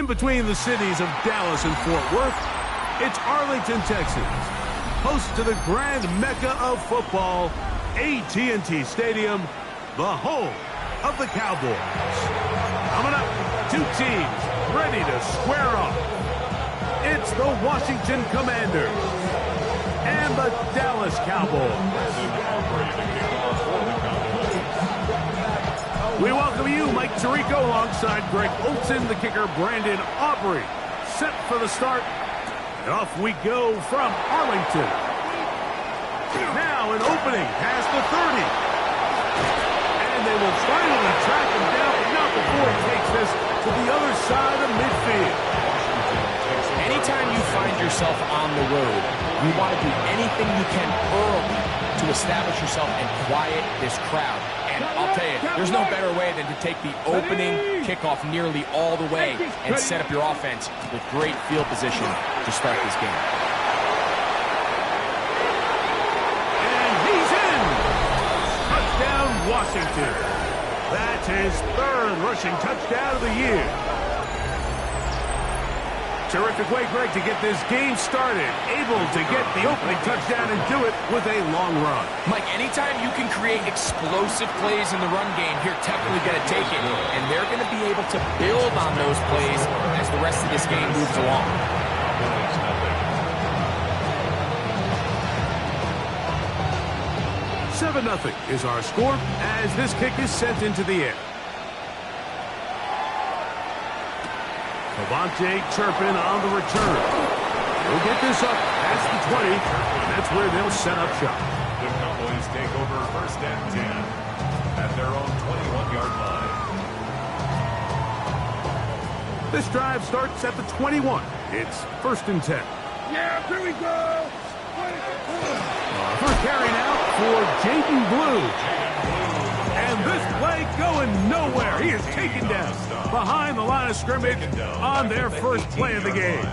between the cities of Dallas and Fort Worth, it's Arlington, Texas, host to the grand mecca of football, AT&T Stadium, the home of the Cowboys. Coming up, two teams ready to square off. It's the Washington Commanders and the Dallas Cowboys. We welcome you, Mike Tirico, alongside Greg Olson, the kicker, Brandon Aubrey. Set for the start. And off we go from Arlington. Now an opening past the 30. And they will finally track him down, but not before he takes this to the other side of midfield. Anytime you find yourself on the road, you want to do anything you can early to establish yourself and quiet this crowd. And I'll tell you, there's no better way than to take the opening kickoff nearly all the way and set up your offense with great field position to start this game. And he's in! Touchdown, Washington. That's his third rushing touchdown of the year. Terrific way, Greg, to get this game started. Able to get the opening touchdown and do it with a long run. Mike, anytime you can create explosive plays in the run game, you're definitely going to take it. And they're going to be able to build on those plays as the rest of this game moves along. 7-0 is our score as this kick is sent into the air. Devontae Turpin on the return. He'll get this up past the 20, and that's where they'll set up shop. The Cowboys take over first and 10 at their own 21-yard line. This drive starts at the 21. It's first and 10. Yeah, here we go. First carry now for Jaden Blue. And this play going nowhere. He is taken down behind the line of scrimmage on their first play of the game.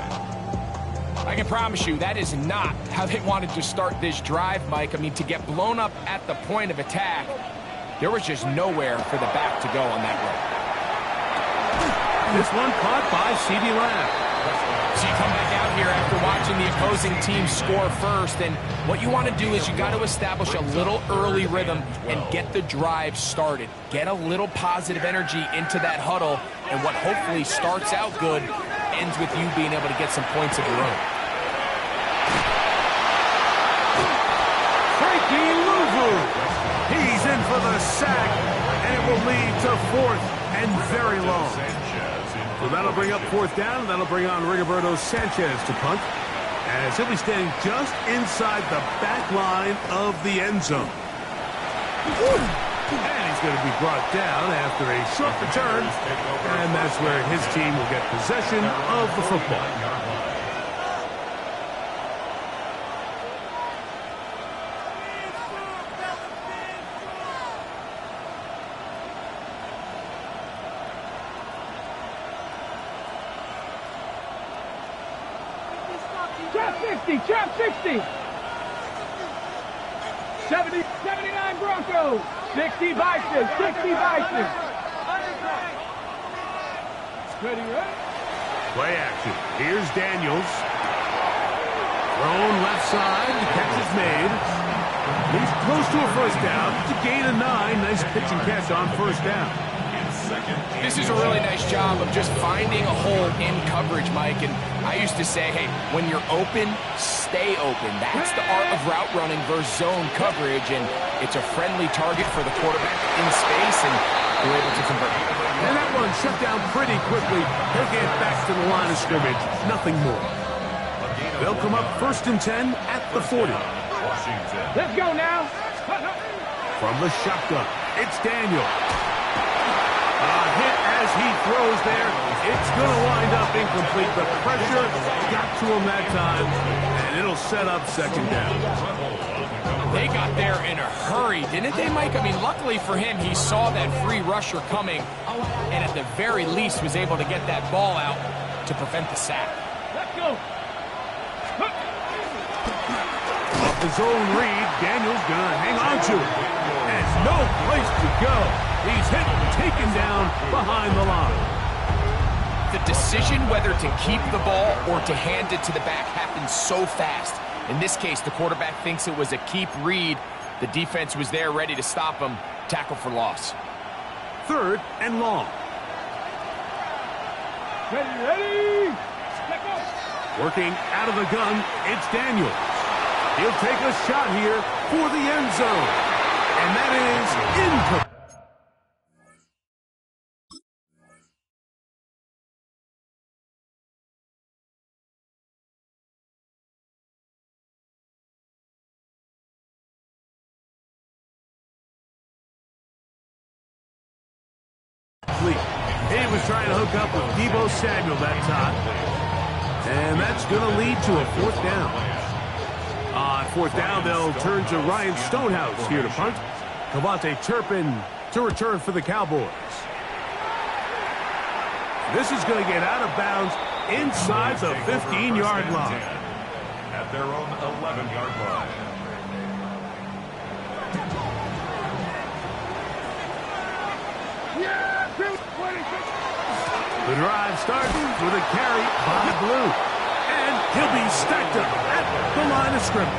I can promise you that is not how they wanted to start this drive, Mike. I mean, to get blown up at the point of attack, there was just nowhere for the back to go on that run. This one caught by C.D. Lamb. So you come back out here after watching the opposing team score first, and what you want to do is you got to establish a little early rhythm and get the drive started. Get a little positive energy into that huddle, and what hopefully starts out good ends with you being able to get some points of your own. Frankie Louvu. He's in for the sack, and it will lead to fourth and very long. So that'll bring up fourth down, and that'll bring on Rigoberto Sanchez to punt, as he'll be standing just inside the back line of the end zone. And he's going to be brought down after a short return, and that's where his team will get possession of the football. Trap 60. 70, 79 Broncos. 60 Bison. 60 Bison. Ready, right? Play action. Here's Daniels. Thrown left side. The catch is made. He's close to a first down. It's a gain of 9. Nice pitch and catch on first down. This is a really nice job of just finding a hole in coverage, Mike. And I used to say, hey, when you're open, stay open. That's the art of route running versus zone coverage. And it's a friendly target for the quarterback in space, and they're able to convert. And that one shut down pretty quickly. He'll get back to the line of scrimmage. Nothing more. They'll come up first and 10 at the 40. Let's go now. From the shotgun, it's Daniel. Hit as he throws there. It's going to wind up incomplete. The pressure got to him that time, and it'll set up second down. They got there in a hurry, didn't they, Mike? I mean, luckily for him, he saw that free rusher coming, and at the very least was able to get that ball out to prevent the sack. Let's go. Off the zone read, Daniel's going to hang on to it. There's no place to go. He's hit and taken down behind the line. The decision whether to keep the ball or to hand it to the back happens so fast. In this case, the quarterback thinks it was a keep read. The defense was there ready to stop him. Tackle for loss. 3rd and long. Ready. Let go. Working out of the gun, it's Daniels. He'll take a shot here for the end zone. And that is incomplete. He was trying to hook up with Deebo Samuel that time. And that's going to lead to a 4th down. On 4th down, they'll turn to Ryan Stonehouse here to punt. Cavante Turpin to return for the Cowboys. This is going to get out of bounds inside the 15-yard line. At their own 11-yard line. The drive starts with a carry by Blue. And he'll be stacked up at the line of scrimmage.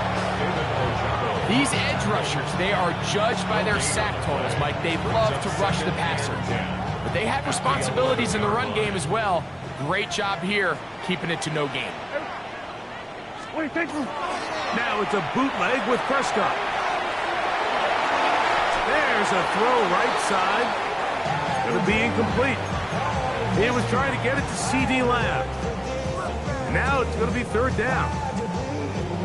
These edge rushers, they are judged by their sack totals, Mike. They love to rush the passer. But they have responsibilities in the run game as well. Great job here, keeping it to no gain. Now it's a bootleg with Prescott. There's a throw right side. Going to be incomplete. He was trying to get it to C.D. Lamb. Now it's going to be 3rd down.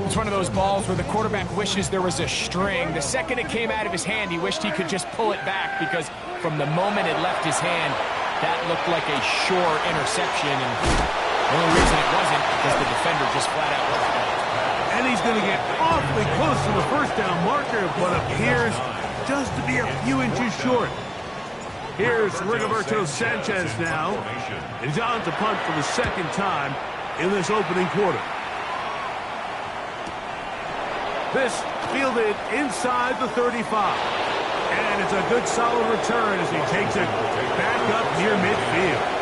It's one of those balls where the quarterback wishes there was a string. The second it came out of his hand, he wished he could just pull it back because from the moment it left his hand, that looked like a sure interception. And the only reason it wasn't because the defender just flat out let it go. And he's going to get awfully close to the 1st down marker, but appears just to be a few inches short. Here's Rigoberto Sanchez now. He's on to punt for the 2nd time in this opening quarter. This fielded inside the 35. And it's a good solid return as he takes it back up near midfield.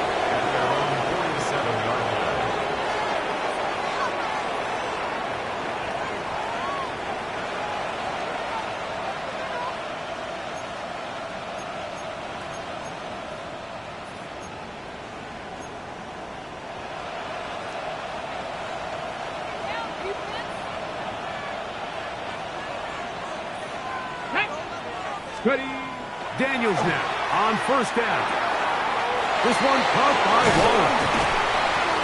Ready. Daniels now on 1st down. This one caught by Waller.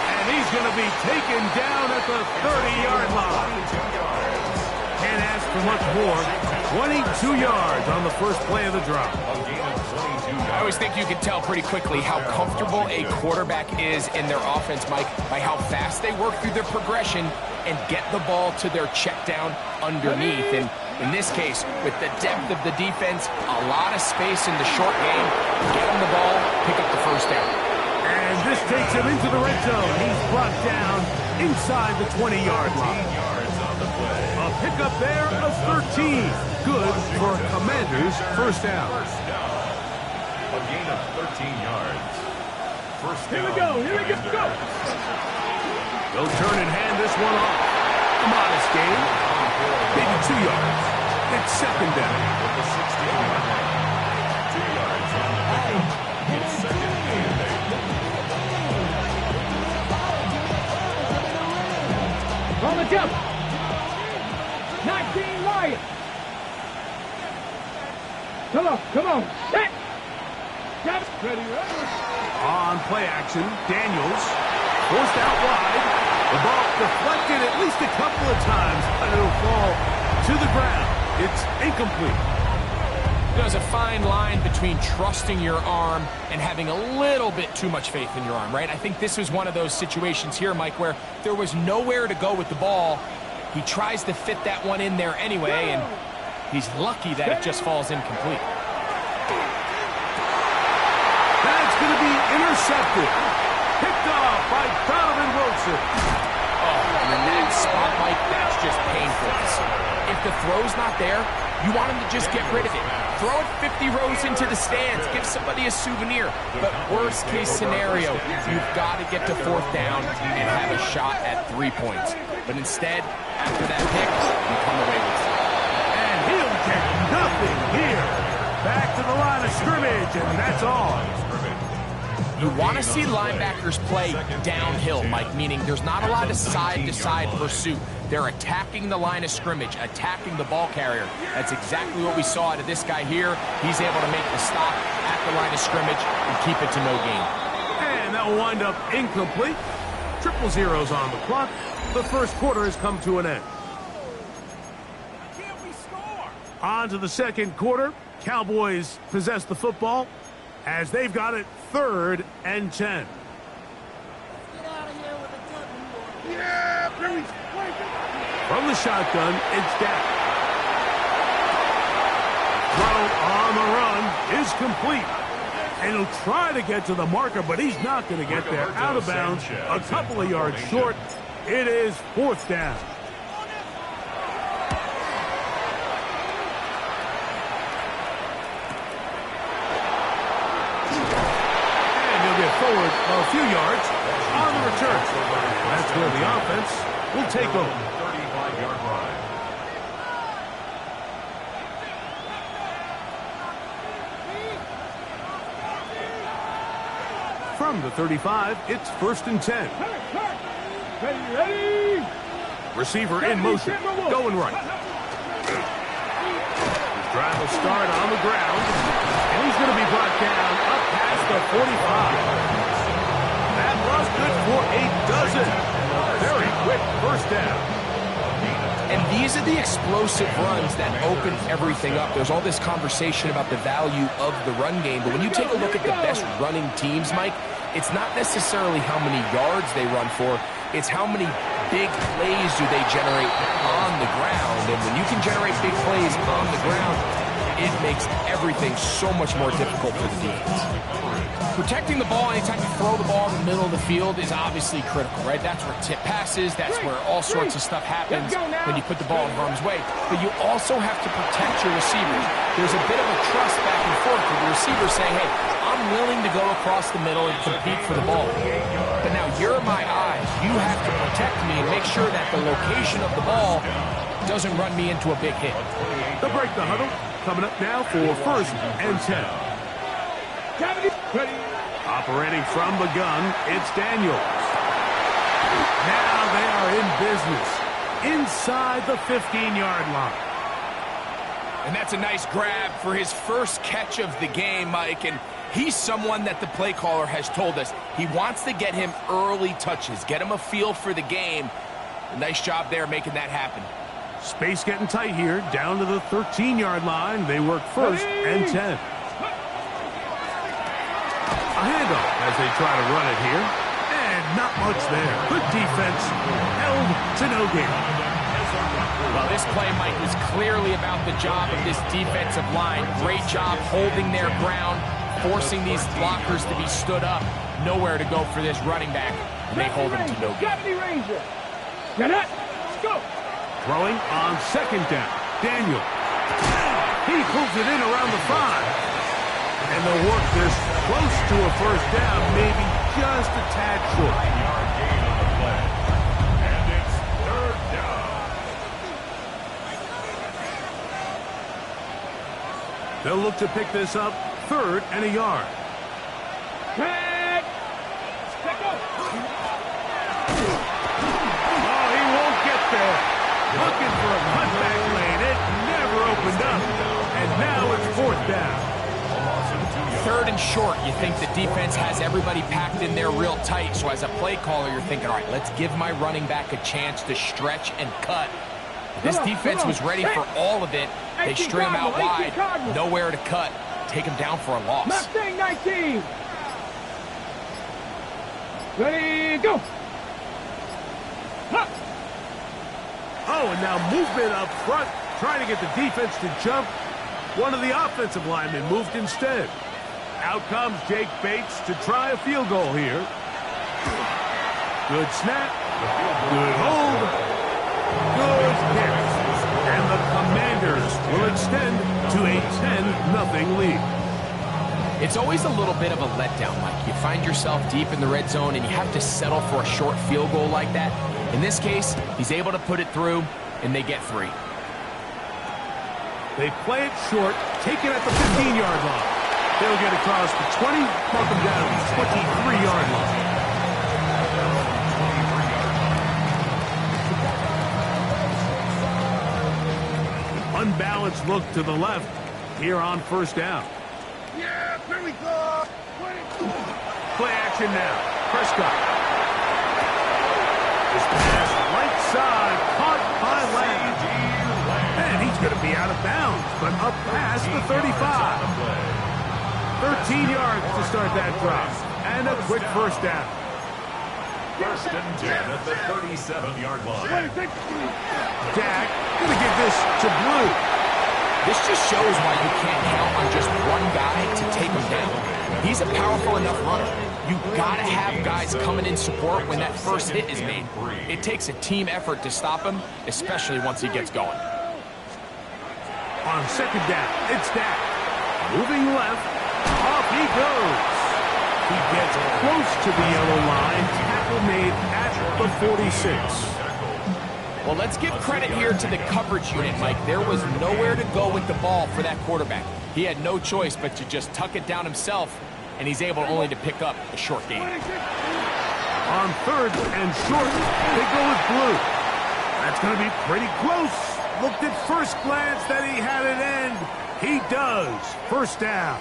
And he's going to be taken down at the 30-yard line. Can't ask for much more. 22 yards on the first play of the drive. I always think you can tell pretty quickly how comfortable a quarterback is in their offense, Mike, by how fast they work through their progression and get the ball to their check down underneath. And in this case, with the depth of the defense, a lot of space in the short game, get him the ball, pick up the 1st down. And this takes him into the red zone. He's brought down inside the 20-yard line. A pickup there of 13. Good for Commanders' 1st down. A gain of 13 yards. 1st down. Here we go. Go. They'll turn and hand this one off. A modest gain. Maybe 2 yards. It's 2nd down. With the 16-yard line. 2 yards on the pickup. It's 2nd and 8. On the jump. 19 Lions. Come on. Set. Ready. On play action, Daniels forced out wide. The ball deflected at least a couple of times, but it'll fall to the ground. It's incomplete. There's a fine line between trusting your arm and having a little bit too much faith in your arm, right? I think this was one of those situations here, Mike, where there was nowhere to go with the ball. He tries to fit that one in there anyway, and he's lucky that it just falls incomplete. That's going to be intercepted. Picked off by Donovan Wilson. Oh, and in that spot, Mike, that's just painful to see. If the throw's not there, you want him to just get rid of it. Throw it 50 rows into the stands. Give somebody a souvenir. But worst case scenario, you've got to get to 4th down and have a shot at 3 points. But instead, after that pick, you come away with it. And he'll get nothing here. Back to the line of scrimmage, and that's all. You want to see linebackers play downhill, Mike, meaning there's not a lot of side-to-side pursuit. They're attacking the line of scrimmage, attacking the ball carrier. That's exactly what we saw out of this guy here. He's able to make the stop at the line of scrimmage and keep it to no gain. And that will wind up incomplete. 0-0 on the clock. The first quarter has come to an end. On to the second quarter. Cowboys possess the football as they've got it 3rd and 10. From the shotgun, it's down. Throw on the run is complete. And he'll try to get to the marker, but he's not going to get there. Out of bounds, a couple of yards short. It is 4th down. Forward a few yards on the return. That's where the offense will take over. 35-yard line. From the 35, it's 1st and 10. Ready. Receiver in motion, going right. His drive will start on the ground, and he's going to be brought down up past the 45. That was good for a dozen. Very quick 1st down. And these are the explosive runs that open everything up. There's all this conversation about the value of the run game, but when you take a look at the best running teams, Mike, it's not necessarily how many yards they run for, it's how many big plays do they generate on the ground. And when you can generate big plays on the ground, it makes everything so much more difficult for the defense. Protecting the ball anytime you throw the ball in the middle of the field is obviously critical, right? That's where tip passes, that's where all sorts of stuff happens when you put the ball in harm's way. But you also have to protect your receivers. There's a bit of a trust back and forth with the receiver saying, hey, I'm willing to go across the middle and compete for the ball. But now you're my eyes. You have to protect me and make sure that the location of the ball doesn't run me into a big hit. They'll break the huddle. Coming up now for 1st and 10. Operating from the gun, it's Daniels. Now they are in business inside the 15-yard line. And that's a nice grab for his first catch of the game, Mike. And he's someone that the play caller has told us he wants to get him early touches, get him a feel for the game. A nice job there making that happen. Space getting tight here, down to the 13-yard line. They work 1st and 10. A handoff as they try to run it here. And not much there. Good defense, held to no gain. Well, this play, Mike, was clearly about the job of this defensive line. Great job holding their ground, forcing these blockers to be stood up. Nowhere to go for this running back, and they hold him to no gain. Go. Throwing on 2nd down. Daniel. He pulls it in around the 5. And they'll work this close to a 1st down, maybe just a tad short. 3-yard gain on the play. And it's 3rd down. They'll look to pick this up 3rd and a yard. Oh, he won't get there. Looking for a cutback lane. It never opened up. And now it's 4th down. 3rd and short. You think the defense has everybody packed in there real tight. So as a play caller, you're thinking, all right, let's give my running back a chance to stretch and cut. This defense was ready for all of it. They string him out wide. Nowhere to cut. Take him down for a loss. Mustang 19. Ready, go. Oh, and now movement up front, trying to get the defense to jump. One of the offensive linemen moved instead. Out comes Jake Bates to try a field goal here. Good snap. Good hold. Good hit. And the Commanders will extend to to a 10-0 lead. It's always a little bit of a letdown, Mike. You find yourself deep in the red zone and you have to settle for a short field goal like that. In this case, he's able to put it through, and they get 3. They play it short, take it at the 15-yard line. They'll get across the 20, mark them down at the 23-yard line. Unbalanced look to the left here on first down. Yeah, here we go. Play action now. Prescott. This pass right side, caught by Lamb. And he's going to be out of bounds, but up past the 35. 13 yards to start that drive. And a quick first down. First and 10 at the 37-yard line. Dak going to give this to Blue. This just shows why you can't count on just one guy to take him down. He's a powerful enough runner. You got to have guys coming in support when that first hit is made. It takes a team effort to stop him, especially once he gets going. On second down, it's Dak. Moving left, off he goes. He gets close to the yellow line. Tackle made at the 46. Well, let's give credit here to the coverage unit, Mike. There was nowhere to go with the ball for that quarterback. He had no choice but to just tuck it down himself, and he's able only to pick up a short gain. On third and short, they go with Blue. That's going to be pretty close. Looked at first glance that he had it end. He does. First down.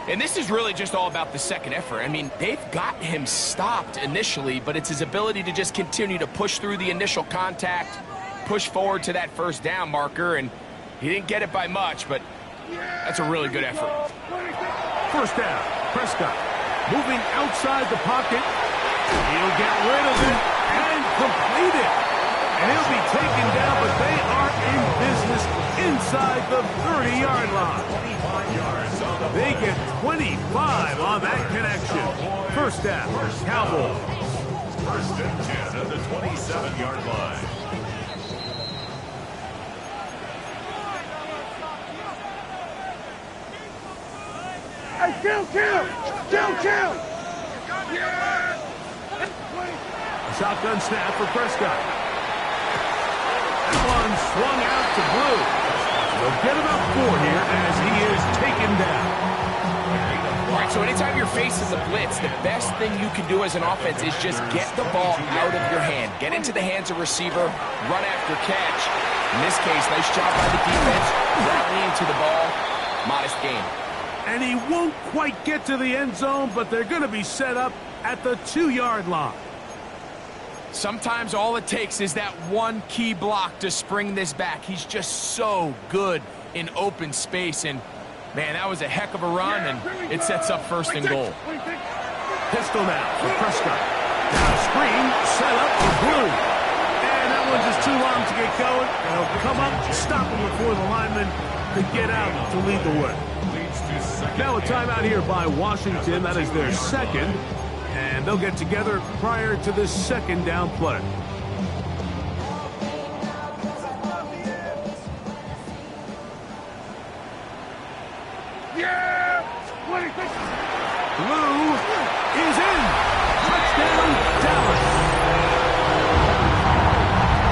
And this is really just all about the second effort. I mean, they've got him stopped initially, but it's his ability to just continue to push through the initial contact, push forward to that first down marker, and he didn't get it by much, but that's a really good effort. First down, Prescott moving outside the pocket. He'll get rid of it and complete it. And he'll be taken down, but they are in business inside the 30-yard line. They get 25 on that connection. First down, Cowboys. First and 10 at the 27-yard line. Hey, kill! A shotgun snap for Prescott. That one swung out to Blue. They'll get about 4 here as he is taken down. All right, so anytime you're facing the blitz, the best thing you can do as an offense is just get the ball out of your hand. Get into the hands of receiver, run after catch. In this case, nice job by the defense, rallying to the ball, modest gain. And he won't quite get to the end zone, but they're going to be set up at the 2-yard line. Sometimes all it takes is that one key block to spring this back. He's just so good in open space, and man, that was a heck of a run, and it sets up first and goal. Pistol now for Prescott. Now screen set up for Blue. And that one's just too long to get going. And he'll come up, stop him before the lineman could get out to lead the way. Now a timeout here by Washington. That is their second. And they'll get together prior to this second down play. Blue is in. Touchdown, Dallas.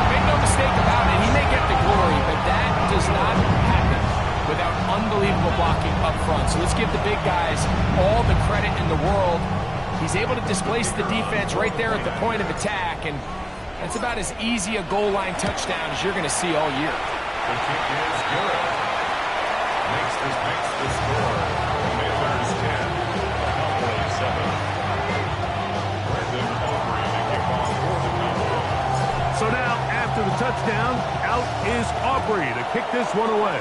Make no mistake about it, he may get the glory, but that does not happen without unbelievable blocking up front. So let's give the big guys all the credit in the world. He's able to displace the defense right there at the point of attack, and that's about as easy a goal line touchdown as you're going to see all year. The kick is good. Makes the score. Commanders 10, Cowboys 7. Brendan Aubrey to kick off for the Cowboys. So now, after the touchdown, out is Aubrey to kick this one away.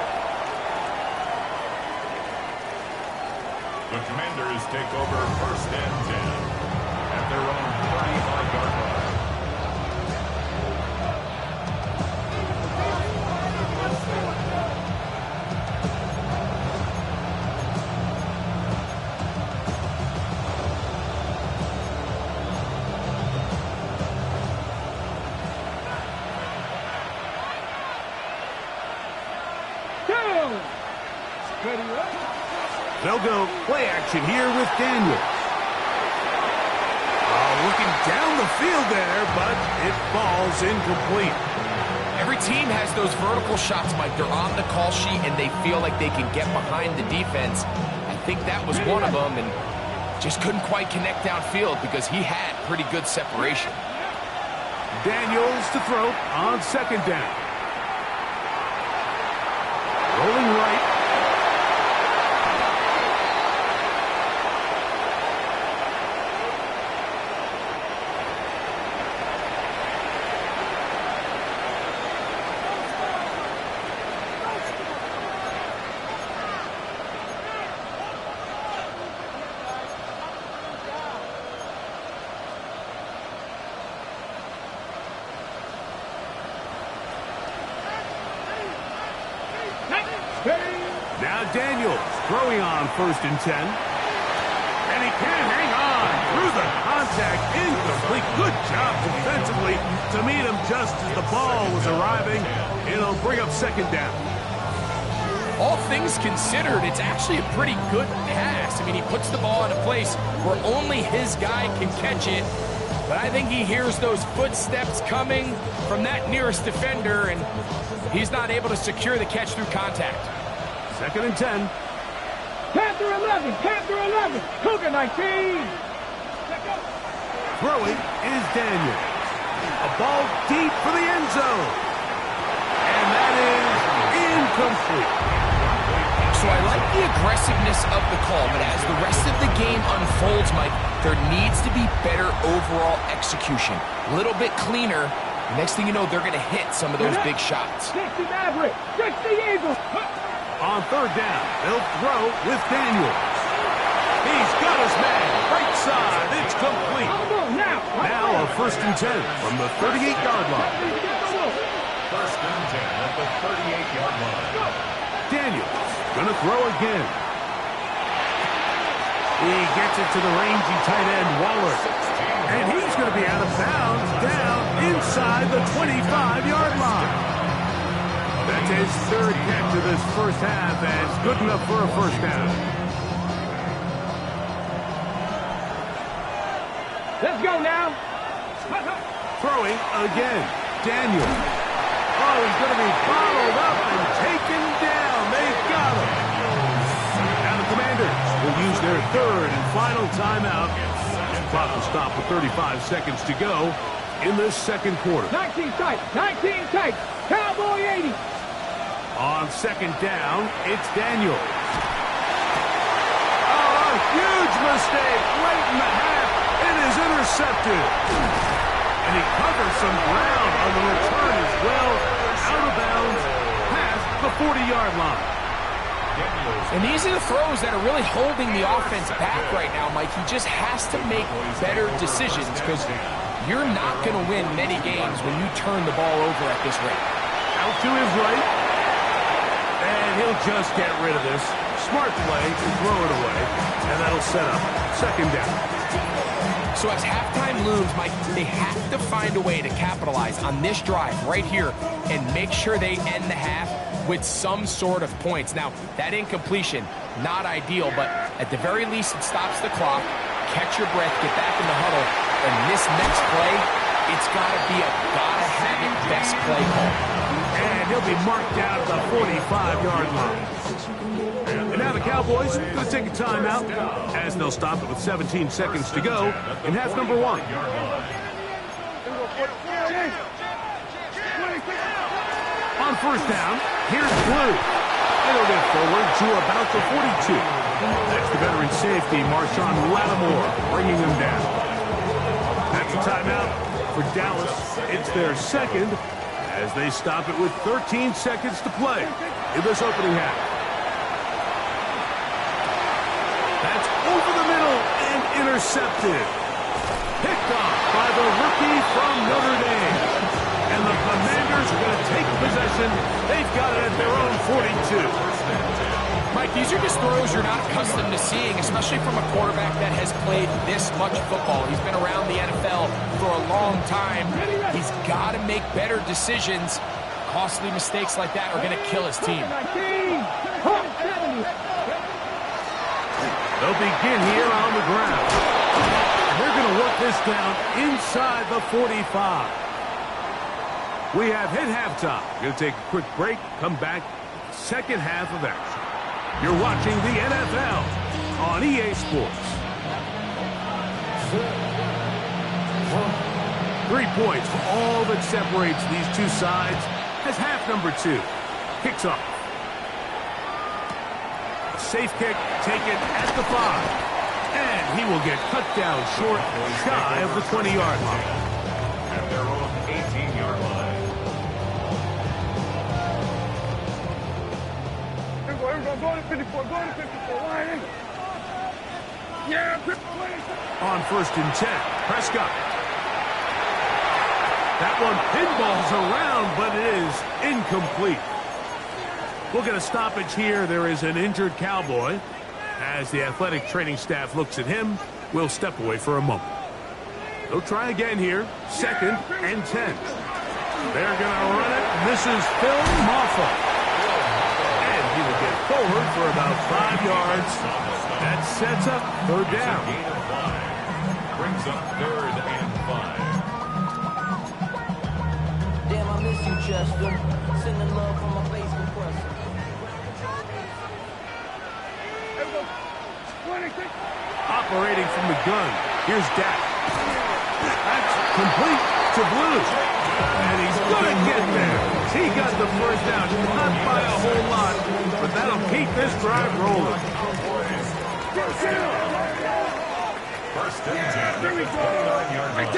The Commanders take over first and 10 at their own 35-yard line. They'll go play action here with Daniels. Looking down the field there, but it falls incomplete. Every team has those vertical shots, Mike. They're on the call sheet, and they feel like they can get behind the defense. I think that was one of them, and just couldn't quite connect downfield because he had pretty good separation. Daniels to throw on second down. Rolling right. Now Daniels throwing on 1st and 10. And he can't hang on through the contact. Incomplete. Good job defensively to meet him just as the ball was arriving. It'll bring up 2nd down. All things considered, it's actually a pretty good pass. I mean, he puts the ball in a place where only his guy can catch it. But I think he hears those footsteps coming from that nearest defender, and he's not able to secure the catch through contact. 2nd and 10. Panther 11, Panther 11, Cougar 19. Throwing is Daniels. A ball deep for the end zone. And that is incomplete. So I like the aggressiveness of the call, but as the rest of the game unfolds, Mike, there needs to be better overall execution. A little bit cleaner. Next thing you know, they're going to hit some of those big shots. 60 Maverick, 60 Eagles. On 3rd down, they'll throw with Daniels. He's got his man. Right side. It's complete. Now a 1st and 10 from the 38-yard line. 1st and 10 at the 38-yard line. Daniels going to throw again. He gets it to the rangy tight end, Waller. And he's going to be out of bounds down inside the 25-yard line. That's his 3rd catch of this first half, and it's good enough for a 1st down. Let's go now. Throwing again. Daniels. Oh, he's going to be bottled up and taken down. They've got him. Now the Commanders will use their 3rd and final timeout. Clock will stop with 35 seconds to go in this 2nd quarter. 19 tight, 19 tight. Cowboy 80. On 2nd down, it's Daniels. Oh, a huge mistake late in the half. It is intercepted. And he covers some ground on the return as well. Out of bounds, past the 40-yard line. And these are the throws that are really holding the offense back right now, Mike. He just has to make better decisions because you're not going to win many games when you turn the ball over at this rate. Out to his right. And he'll just get rid of this. Smart play to throw it away. And that'll set up 2nd down. So as halftime looms, Mike, they have to find a way to capitalize on this drive right here and make sure they end the half with some sort of points. Now, that incompletion, not ideal, but at the very least, it stops the clock. Catch your breath, get back in the huddle, and this next play, it's got to be a gotta-have-it best play call. And he'll be marked down at the 45-yard line. And now the Cowboys going to take a timeout as they'll stop it with 17 seconds to go in half number 1. On 1st down, here's Blue. It'll get forward to about the 42. That's the veteran safety, Marshawn Lattimore, bringing him down. That's a timeout for Dallas. It's their 2nd as they stop it with 13 seconds to play in this opening half. That's over the middle and intercepted. Picked off by the rookie from Notre Dame. And the Commanders are going to take possession. They've got it at their own 42. Mike, these are just throws you're not accustomed to seeing, especially from a quarterback that has played this much football. He's been around the NFL for a long time. He's got to make better decisions. Costly mistakes like that are going to kill his team. They'll begin here on the ground. And they're going to work this down inside the 45. We have hit halftime. Going to take a quick break, come back, second half of action. You're watching the NFL on EA Sports. 3 points for all that separates these two sides as half number 2 kicks off. A safe kick taken at the 5. And he will get cut down short, shy of the 20-yard line. At their own 18-yard line. Here we go, go to 54, go to 54, line in. Yeah, 20. On 1st and 10, Prescott. That one pinballs around, but it is incomplete. We'll get a stoppage here. There is an injured Cowboy. As the athletic training staff looks at him, we'll step away for a moment. They'll try again here. 2nd and 10. They're going to run it. This is Phil Maffa. And he will get forward for about 5 yards. That sets up 3rd down. Gain of 5. Brings up 3rd and 5. Damn, I miss you, Chester. Sending love from my Facebook person. Operating from the gun. Here's Dak. That's complete to Blue. And he's going to get there. He got the 1st down. Not by a whole lot, but that'll keep this drive rolling. 1st and 10. 29-yard line.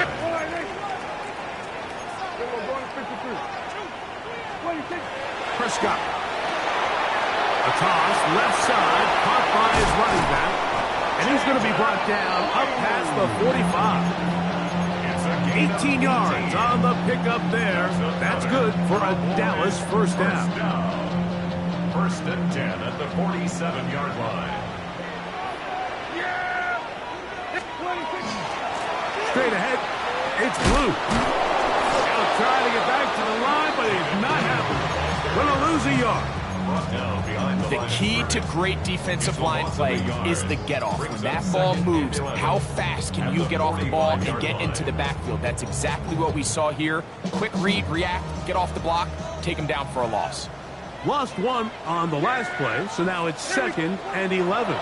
Prescott. A toss, left side, caught by his running back. And he's going to be brought down up past the 45. 18 yards on the pickup there. That's good for a Dallas 1st down. 1st and 10 at the 47-yard line. Straight ahead, it's Blue. He'll try to get back to the line, but he's not happy. Going to lose a yard. The key to great defensive line play is the get-off. When that ball moves, how fast can you get off the ball and get into the backfield? That's exactly what we saw here. Quick read, react, get off the block, take him down for a loss. Lost 1 on the last play, so now it's 2nd and 11.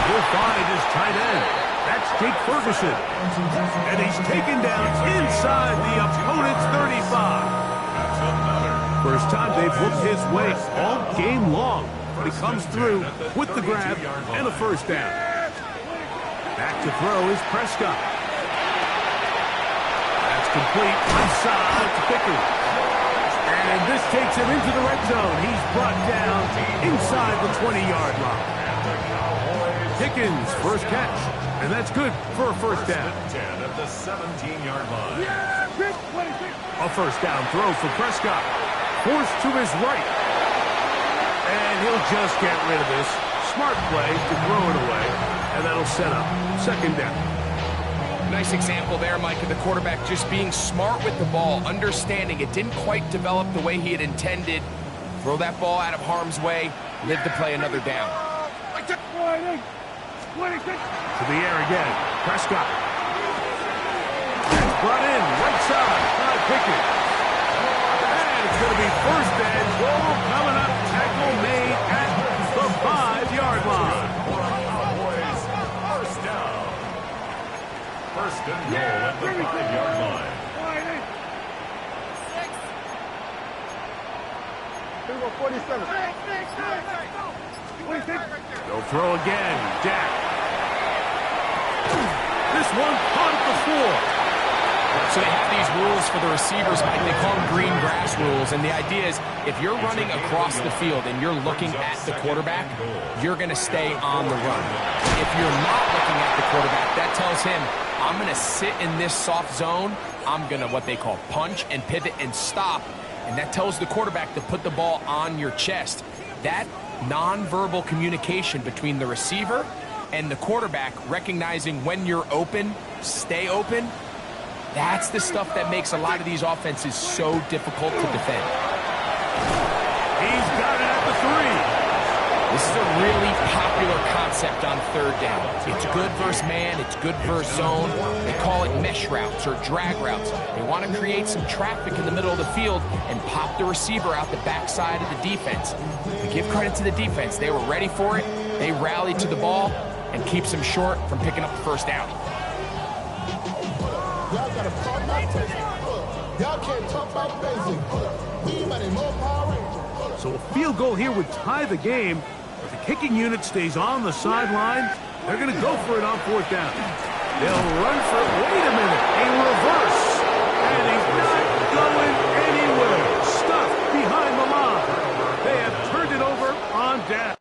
He'll find his tight end. That's Jake Ferguson. And he's taken down inside the opponent's 35. First time they've looked his way all game long. But he comes through with the grab and a 1st down. Back to throw is Prescott. That's complete inside to Pickens. And this takes him into the red zone. He's brought down inside the 20-yard line. Pickens, 1st catch. And that's good for a 1st down. 10 at the 17-yard line. A 1st down throw for Prescott. Forced to his right. And he'll just get rid of this. Smart play to throw it away. And that'll set up 2nd down. Nice example there, Mike, of the quarterback just being smart with the ball, understanding it didn't quite develop the way he had intended. Throw that ball out of harm's way, live to play another down. To the air again. Prescott. That's brought in. Right side. By Pickens. And it's going to be 1st and goal coming up. Tackle made at the 5-yard line. Cowboys, 1st down. 1st and goal at the 5-yard line. They'll throw again. Dak. This one caught at the 4. So they have these rules for the receivers, Mike. They call them green grass rules. And the idea is if you're running across the field and you're looking at the quarterback, you're going to stay on the run. If you're not looking at the quarterback, that tells him, I'm going to sit in this soft zone. I'm going to what they call punch and pivot and stop. And that tells the quarterback to put the ball on your chest. That nonverbal communication between the receiver and the quarterback, recognizing when you're open, stay open, that's the stuff that makes a lot of these offenses so difficult to defend. He's got it at the 3. This is a really popular concept on third down. It's good versus man, it's good versus zone. They call it mesh routes or drag routes. They want to create some traffic in the middle of the field and pop the receiver out the backside of the defense. We give credit to the defense. They were ready for it. They rallied to the ball and keeps them short from picking up the first down. Y'all got to talk about basic. Y'all can't talk about basic. We money, more power. So a field goal here would tie the game. If the kicking unit stays on the sideline, they're going to go for it on 4th down. They'll run for it. Wait a minute. A reverse. And he's not going anywhere. Stuffed behind the line. They have turned it over on down.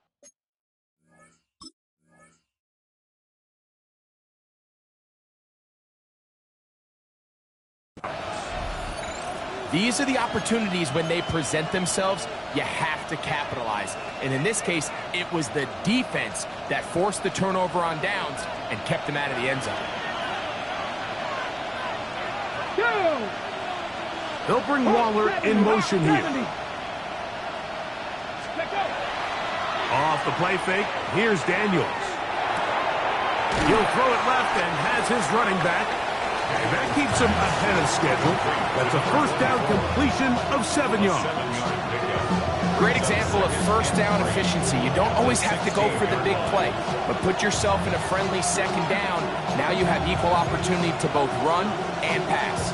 These are the opportunities when they present themselves, you have to capitalize. And in this case, it was the defense that forced the turnover on downs and kept them out of the end zone. They'll bring Waller in motion here. Off the play fake, here's Daniels. He'll throw it left and has his running back. And that keeps him ahead of schedule. That's a first down completion of 7 yards. Great example of first down efficiency. You don't always have to go for the big play, but put yourself in a friendly second down. Now you have equal opportunity to both run and pass.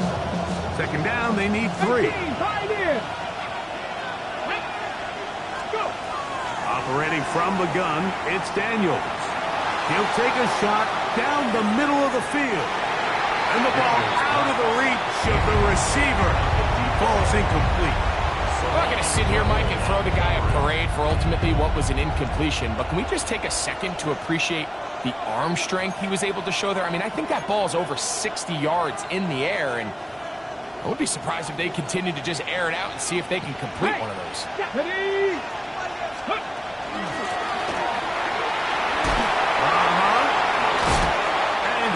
Second down, they need 3. Operating from the gun, it's Daniels. He'll take a shot down the middle of the field. And the ball out of the reach of the receiver. Falls incomplete. I'm not going to sit here, Mike, and throw the guy a parade for ultimately what was an incompletion, but can we just take a second to appreciate the arm strength he was able to show there? I mean, I think that ball is over 60 yards in the air, and I would be surprised if they continue to just air it out and see if they can complete one of those.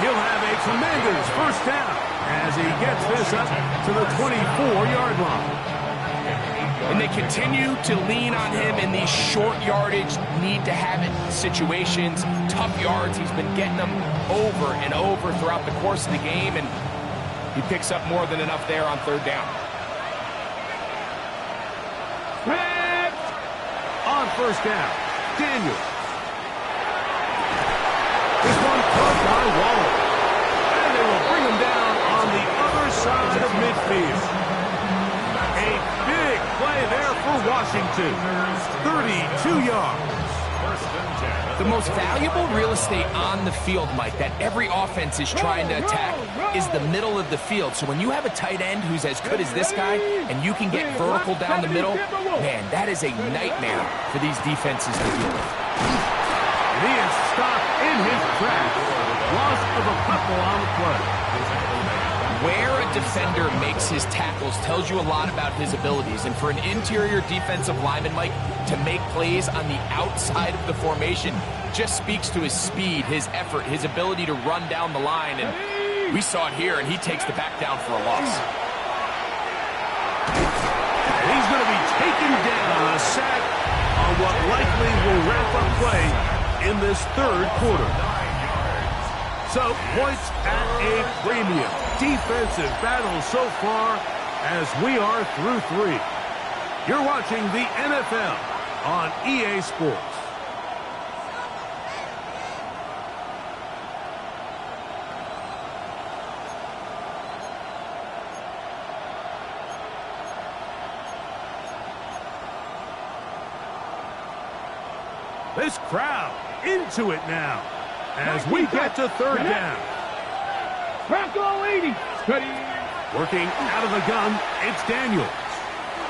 He'll have a tremendous first down as he gets this up to the 24-yard line. And they continue to lean on him in these short yardage, need-to-have-it situations, tough yards. He's been getting them over and over throughout the course of the game, and he picks up more than enough there on third down. On first down, Daniels. This one caught by Waller. And they will bring him down on the other side of midfield. A big play there for Washington. 32 yards. The most valuable real estate on the field, Mike, that every offense is trying to attack is the middle of the field. So when you have a tight end who's as good as this guy and you can get vertical down the middle, man, that is a nightmare for these defenses to deal with. He is stopped in his tracks. Loss of a couple on the play. Where a defender makes his tackles tells you a lot about his abilities. And for an interior defensive lineman, Mike, to make plays on the outside of the formation just speaks to his speed, his effort, his ability to run down the line. And we saw it here, and he takes the back down for a loss. And he's going to be taken down, a sack on what likely will wrap up play in this third quarter. So, points at a premium. Defensive battle so far as we are through 3. You're watching the NFL on EA Sports. This crowd into it now as we get to third down. Bronco 80. Working out of the gun, it's Daniels.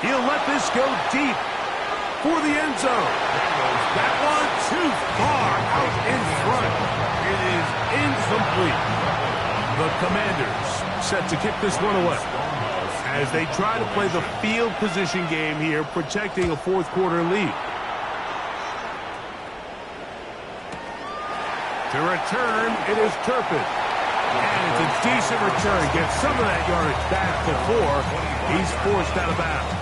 He'll let this go deep for the end zone. That one too far out in front. It is incomplete. The Commanders set to kick this one away as they try to play the field position game here, protecting a fourth quarter lead. To return, it is Turpin. And it's a decent return. Gets some of that yardage back before he's forced out of bounds.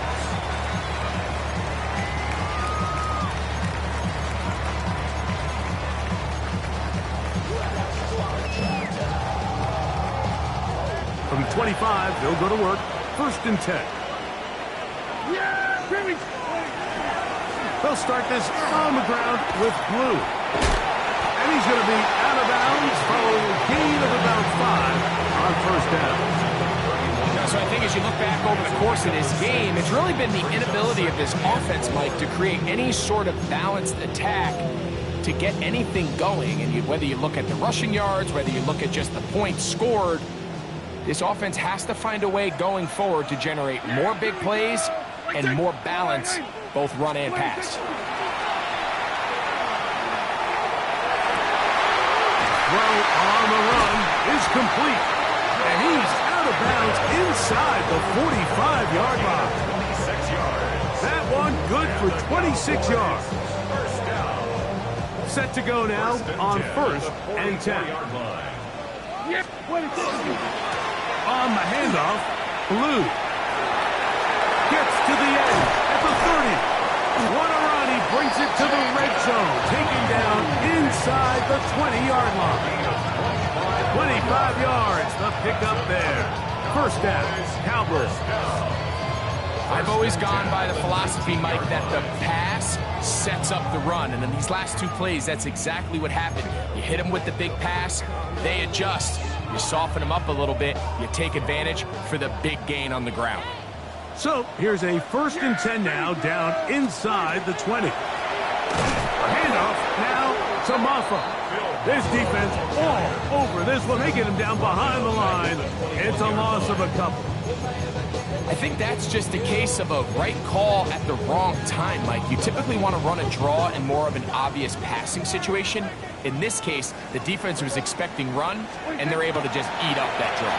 25. They'll go to work. 1st and 10. Yeah, Jimmy. They'll start this on the ground with Blue. And he's going to be out of bounds following a gain of about 5 on 1st down. So I think as you look back over the course of this game, it's really been the inability of this offense, Mike, to create any sort of balanced attack to get anything going. And whether you look at the rushing yards, whether you look at just the points scored, this offense has to find a way going forward to generate more big plays and more balance, both run and pass. Throw on the run is complete. And he's out of bounds inside the 45-yard line. 26 yards. That one good for 26 yards. First down. Set to go now on 1st and 10. Yeah, what is it? On the handoff, Blue gets to the edge at the 30. What a run. He brings it to the red zone. Taken down inside the 20-yard line. 25 yards, the pickup there. 1st down, Cowboys. I've always gone by the philosophy, Mike, that the pass sets up the run. And in these last 2 plays, that's exactly what happened. You hit them with the big pass, they adjust. You soften them up a little bit, you take advantage for the big gain on the ground. So here's a 1st and 10 now, down inside the 20. Handoff now to Maffa. This defense all over this one. They get him down behind the line. It's a loss of a couple. I think that's just a case of a right call at the wrong time, Mike. You typically want to run a draw in more of an obvious passing situation. In this case, the defense was expecting run, and they're able to just eat up that draw.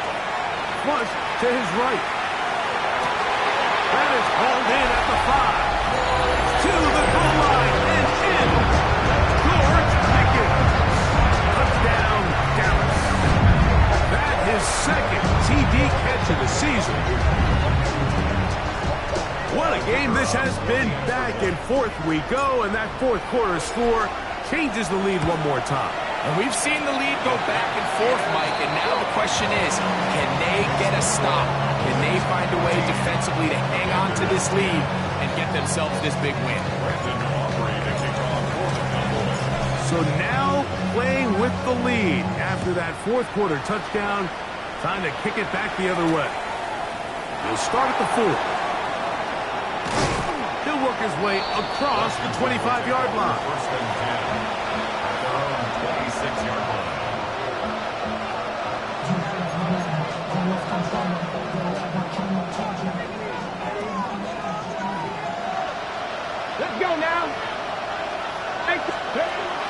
Flush to his right. That is hauled in at the 5. To the goal line and in. George Pickens. Touchdown, Dallas. That is 2nd TD catch of the season. What a game this has been. Back and forth we go, and that 4th quarter score changes the lead one more time. And we've seen the lead go back and forth, Mike, and now the question is, can they get a stop? Can they find a way defensively to hang on to this lead and get themselves this big win? So now playing with the lead after that 4th quarter touchdown, time to kick it back the other way. He'll start at the 4. He'll work his way across the 25-yard line. 1st and 10. Their own 26-yard line. Let's go now.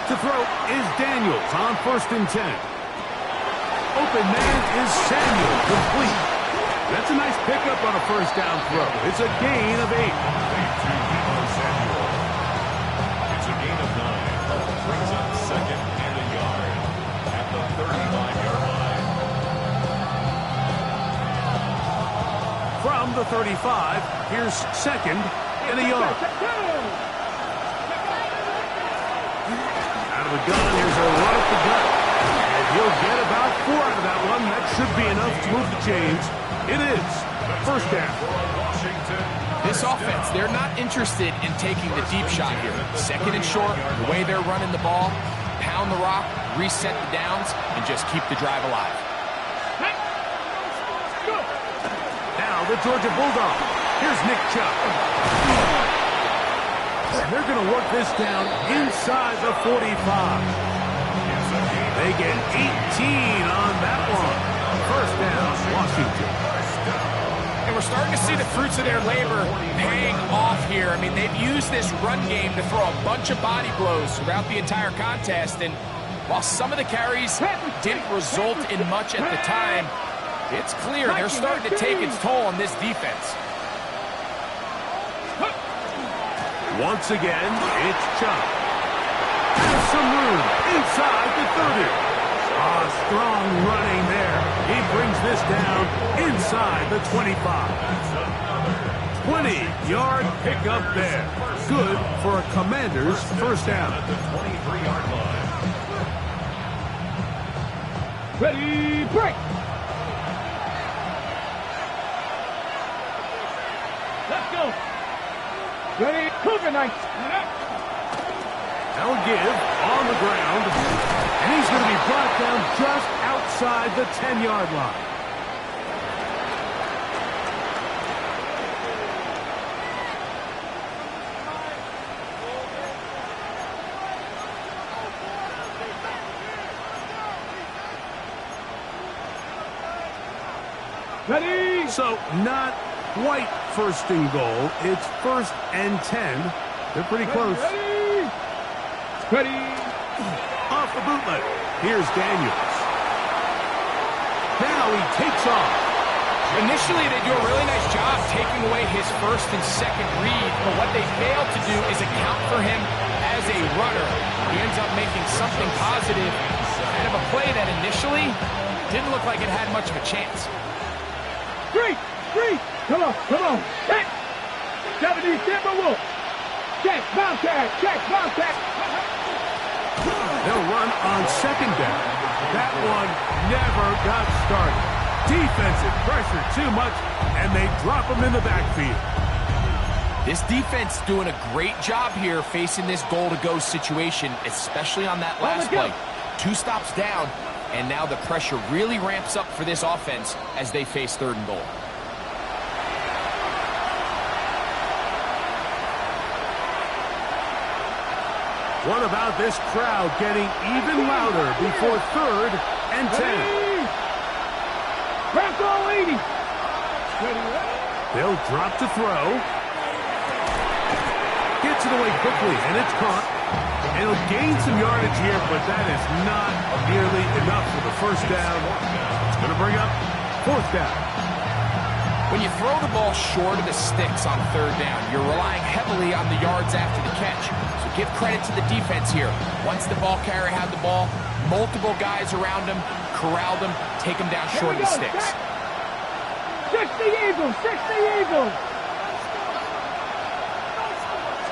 To throw is Daniels on 1st and 10. Open man is Samuel, complete. That's a nice pickup on a 1st down throw. It's a gain of 8. Samuel. It's a gain of 9. Brings up 2nd and a yard at the 35-yard line. From the 35, here's 2nd and a yard. Out of the gun, here's a run up the gut. And he'll get about 4 out of that one. That should be enough to move the chains. It is 1st down. This offense, they're not interested in taking the deep shot here. 2nd and short, the way they're running the ball, pound the rock, reset the downs, and just keep the drive alive. Now the Georgia Bulldog. Here's Nick Chubb. And they're going to work this down inside the 45. They get 18 on that one. 1st down, Washington. And we're starting to see the fruits of their labor paying off here. I mean, they've used this run game to throw a bunch of body blows throughout the entire contest. And while some of the carries didn't result in much at the time, it's clear they're starting to take its toll on this defense. Once again, it's Chubb. There's some room inside the 30. Strong running there. He brings this down inside the 25. 20-yard pickup there. Good for a Commander's 1st down. At the 23-yard line. Ready, break. Let's go. Ready? Cougar night. They'll give on the ground. And he's going to be brought down just outside the 10-yard line. Ready? So not quite first and goal. It's 1st and 10. They're pretty close. Ready? Ready? Off the bootleg. Here's Daniels. Now he takes off. Initially, they do a really nice job taking away his first and second read, but what they fail to do is account for him as a runner. He ends up making something positive out of a play that initially didn't look like it had much of a chance. Three. Come on. Check. 70 Timberwolves. Check, bounce tag. They'll run on second down. That one never got started. Defensive pressure too much, and they drop him in the backfield. This defense doing a great job here facing this goal-to-go situation, especially on that last play. 2 stops down, and now the pressure really ramps up for this offense as they face 3rd and goal. What about this crowd getting even louder before 3rd and 10? Bronco 80. They'll drop to throw. Gets it away quickly, and it's caught. And he'll gain some yardage here, but that is not nearly enough for the first down. It's going to bring up 4th down. When you throw the ball short of the sticks on 3rd down, you're relying heavily on the yards after the catch. So give credit to the defense here. Once the ball carrier had the ball, multiple guys around him, corralled him, take him down short of the sticks. 60 Eagles.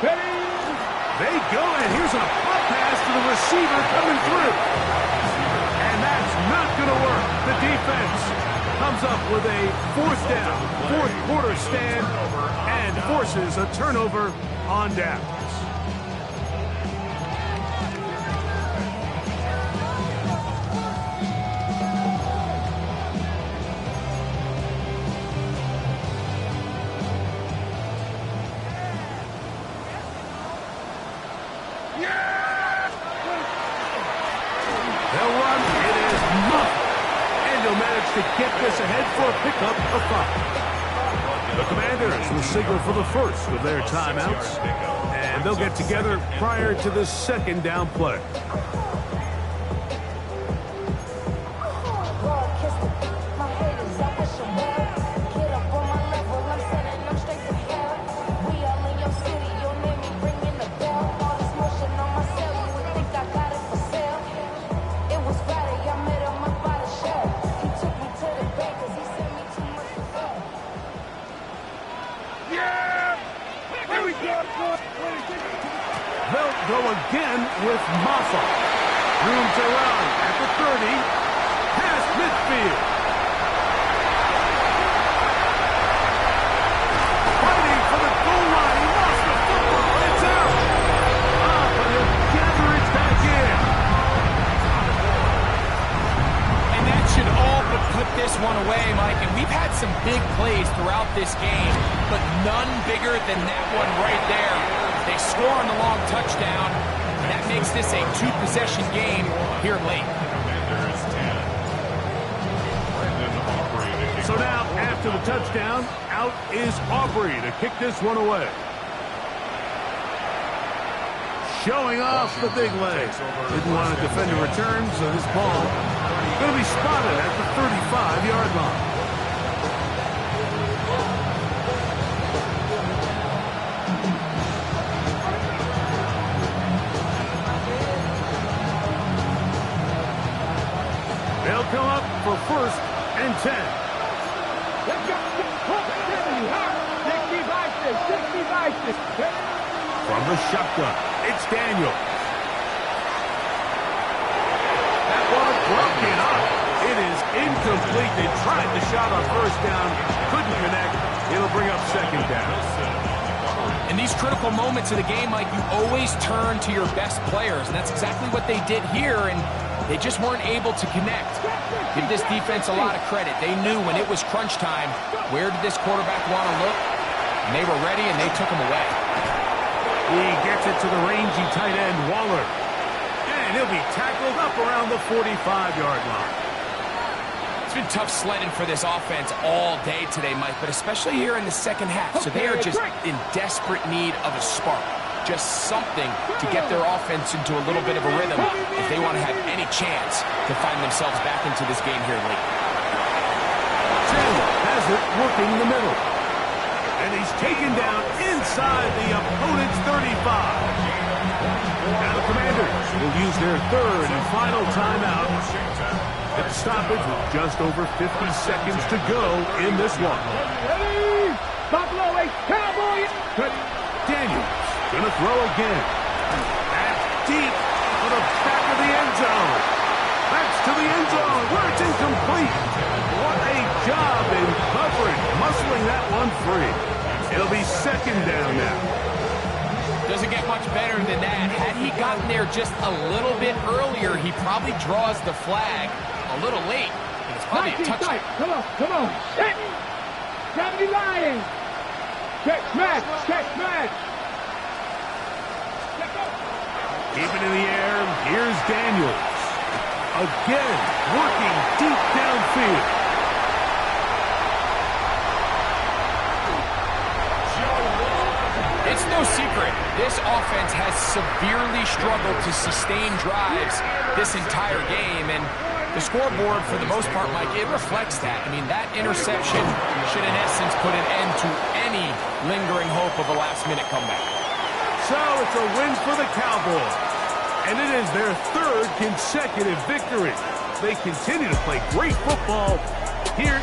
Ready? They go, and here's a pop pass to the receiver coming through. And that's not going to work. The defense comes up with a 4th down, 4th quarter stand, and forces a turnover on downs. They'll run. It is muffed. And he'll manage to get this ahead for a pickup of 5. The Commanders will signal for the first of their timeouts. And they'll get together prior to the 2nd down play. They'll go again with Maffa. Room to run at the 30. Past midfield. Fighting for the goal line. He lost the football. It's out. But he'll gather it back in. And that should all but put this one away, Mike. And we've had some big plays throughout this game, but none bigger than that one right there. They score on the long touchdown, and that makes this a 2-possession game here late. So now, after the touchdown, out is Aubrey to kick this one away. Showing off the big leg. Didn't want to defend a return, so this ball going to be spotted at the 35-yard line. They'll come up for 1st and 10. Let's go. 65. From the shotgun, it's Daniel. That one broken up. It is incomplete. They tried the shot on 1st down, couldn't connect. It'll bring up second down. In these critical moments of the game, Mike, you always turn to your best players, and that's exactly what they did here, and they just weren't able to connect. Give this defense a lot of credit. They knew when it was crunch time, where did this quarterback want to look, and they were ready, and they took him away. He gets it to the rangy tight end, Waller. And he'll be tackled up around the 45-yard line. It's been tough sledding for this offense all day today, Mike, but especially here in the second half. So they are just in desperate need of a spark, just something to get their offense into a little bit of a rhythm if they want to have any chance to find themselves back into this game here late. Taylor has it working in the middle. And he's taken down inside the opponent's 35. Now the Commanders will use their third and final timeout. It's stoppage with just over 50 seconds to go in this one. Ready? Buffalo 8, Cowboys. Daniels gonna throw again. That's deep for the back of the end zone. That's to the end zone where it's incomplete. What a job in coverage, muscling that one free. It'll be second down now. Doesn't get much better than that. Had he gotten there just a little bit earlier, he probably draws the flag a little late. And it's probably a touchdown. Come on. Check. Gravity Lions. Check, smash. Keep it in the air. Here's Daniels. Again, working deep downfield. It's no secret, this offense has severely struggled to sustain drives this entire game, and the scoreboard, for the most part, Mike, it reflects that. I mean, that interception should, in essence, put an end to any lingering hope of a last-minute comeback. So it's a win for the Cowboys, and it is their third consecutive victory. They continue to play great football here